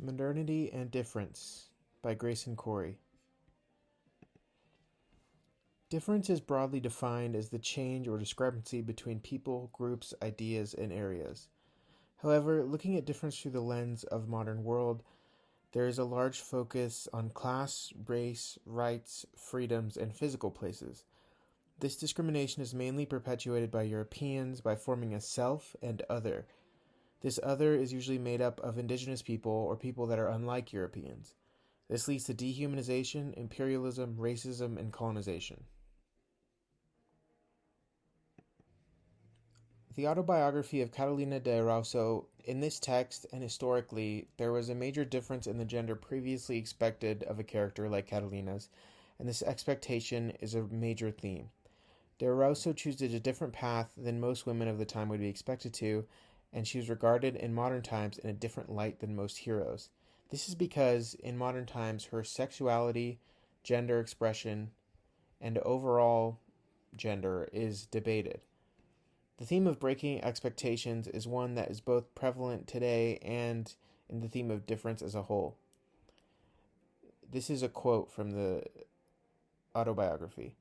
Modernity and Difference by Grayson Corey. Difference is broadly defined as the change or discrepancy between people, groups, ideas, and areas. However, looking at difference through the lens of modern world, there is a large focus on class, race, rights, freedoms, and physical places. This discrimination is mainly perpetuated by Europeans by forming a self and other. This other is usually made up of indigenous people or people that are unlike Europeans. This leads to dehumanization, imperialism, racism, and colonization. The autobiography of Catalina de Erauso. In this text and historically, there was a major difference in the gender previously expected of a character like Catalina's, and this expectation is a major theme. De Erauso chooses a different path than most women of the time would be expected to, and she was regarded in modern times in a different light than most heroes. This is because, in modern times, her sexuality, gender expression, and overall gender is debated. The theme of breaking expectations is one that is both prevalent today and in the theme of difference as a whole. This is a quote from the autobiography.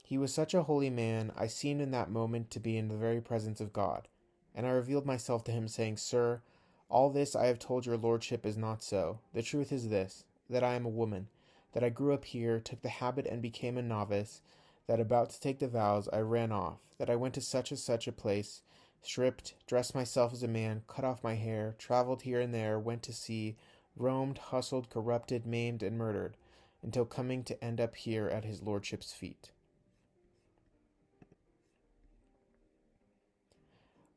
He was such a holy man, I seemed in that moment to be in the very presence of God. And I revealed myself to him, saying, Sir, all this I have told your lordship is not so. The truth is this, that I am a woman, that I grew up here, took the habit and became a novice, that about to take the vows I ran off, that I went to such and such a place, stripped, dressed myself as a man, cut off my hair, traveled here and there, went to sea, roamed, hustled, corrupted, maimed, and murdered, until coming to end up here at his lordship's feet.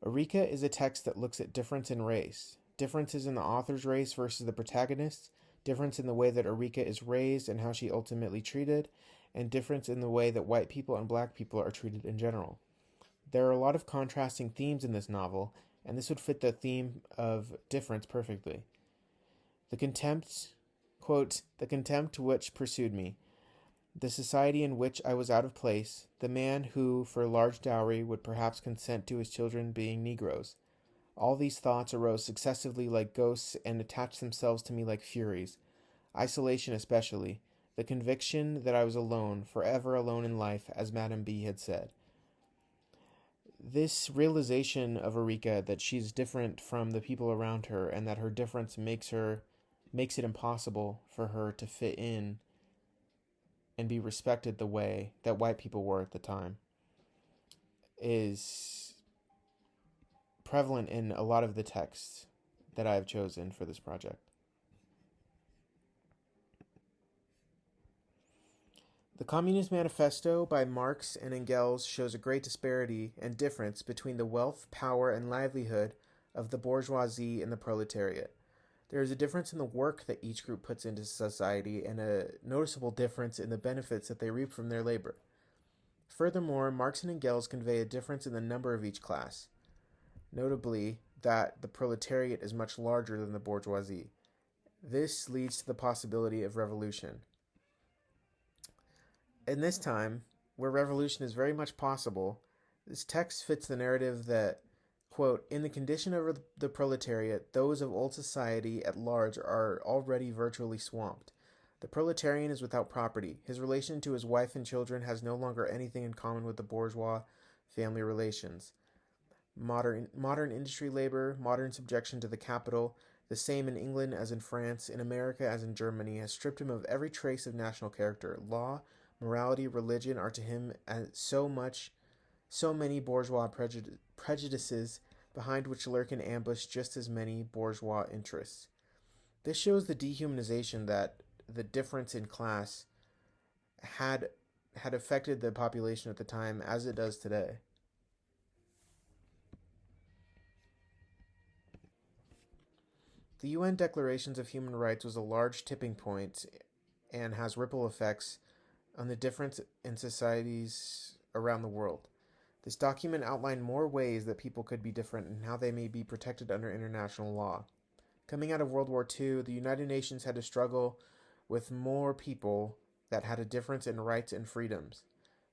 Eureka is a text that looks at difference in race, differences in the author's race versus the protagonist's, difference in the way that Eureka is raised and how she ultimately treated, and difference in the way that white people and black people are treated in general. There are a lot of contrasting themes in this novel, and this would fit the theme of difference perfectly. The contempt, quote, the contempt which pursued me, the society in which I was out of place, the man who, for a large dowry, would perhaps consent to his children being Negroes. All these thoughts arose successively like ghosts and attached themselves to me like furies. Isolation especially, the conviction that I was alone, forever alone in life, as Madame B. had said. This realization of Eureka that she's different from the people around her and that her difference makes it impossible for her to fit in and be respected the way that white people were at the time is prevalent in a lot of the texts that I have chosen for this project. The Communist Manifesto by Marx and Engels shows a great disparity and difference between the wealth, power, and livelihood of the bourgeoisie and the proletariat. There is a difference in the work that each group puts into society and a noticeable difference in the benefits that they reap from their labor. Furthermore, Marx and Engels convey a difference in the number of each class, notably that the proletariat is much larger than the bourgeoisie. This leads to the possibility of revolution. In this time, where revolution is very much possible, this text fits the narrative that, quote, in the condition of the proletariat, those of old society at large are already virtually swamped. The proletarian is without property. His relation to his wife and children has no longer anything in common with the bourgeois family relations. Modern industry labor, modern subjection to the capital, the same in England as in France, in America as in Germany, has stripped him of every trace of national character. Law, morality, religion are to him as so many bourgeois prejudices behind which lurk in ambush just as many bourgeois interests. This shows the dehumanization that the difference in class had affected the population at the time as it does today. The UN Declarations of Human Rights was a large tipping point and has ripple effects on the difference in societies around the world. This document outlined more ways that people could be different and how they may be protected under international law. Coming out of World War II, the United Nations had to struggle with more people that had a difference in rights and freedoms.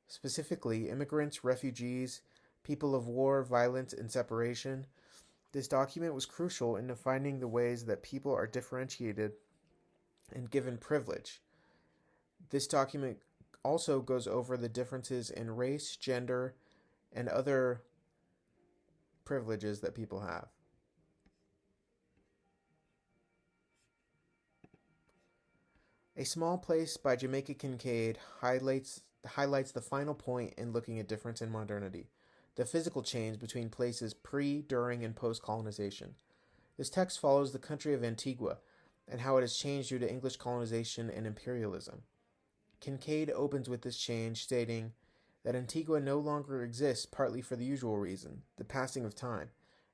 Specifically, immigrants, refugees, people of war, violence, and separation. This document was crucial in defining the ways that people are differentiated and given privilege. This document also goes over the differences in race, gender, and other privileges that people have. A Small Place by Jamaica Kincaid highlights the final point in looking at difference in modernity, the physical change between places pre, during, and post colonization. This text follows the country of Antigua and how it has changed due to English colonization and imperialism. Kincaid opens with this change, stating that Antigua no longer exists partly for the usual reason, the passing of time,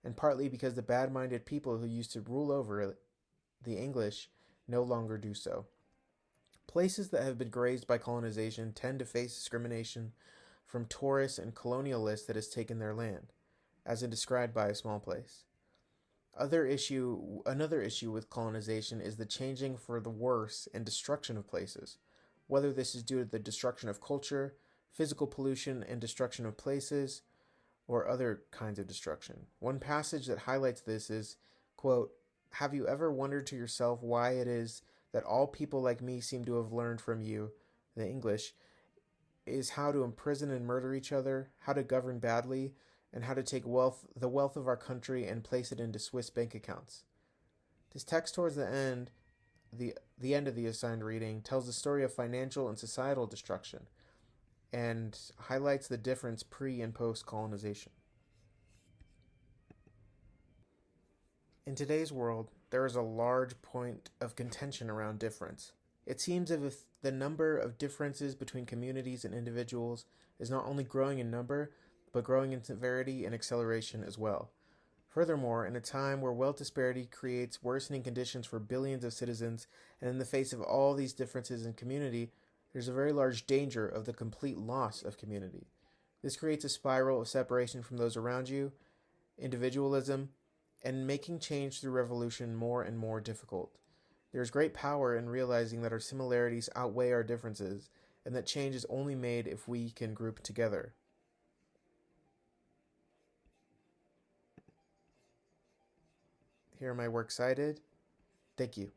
and partly because the bad minded people who used to rule over the English no longer do so. Places that have been grazed by colonization tend to face discrimination from tourists and colonialists that has taken their land, as in described by A Small Place. Another issue with colonization is the changing for the worse and destruction of places, whether this is due to the destruction of culture, physical pollution and destruction of places, or other kinds of destruction. One passage that highlights this is, quote, "Have you ever wondered to yourself why it is that all people like me seem to have learned from you, the English, is how to imprison and murder each other, how to govern badly, and how to take the wealth of our country and place it into Swiss bank accounts." This text towards the end of the assigned reading tells the story of financial and societal destruction and highlights the difference pre and post colonization. In today's world, there is a large point of contention around difference. It seems as if the number of differences between communities and individuals is not only growing in number, but growing in severity and acceleration as well. Furthermore, in a time where wealth disparity creates worsening conditions for billions of citizens, and in the face of all these differences in community, there's a very large danger of the complete loss of community. This creates a spiral of separation from those around you, individualism, and making change through revolution more and more difficult. There is great power in realizing that our similarities outweigh our differences, and that change is only made if we can group together. Here are my works cited. Thank you.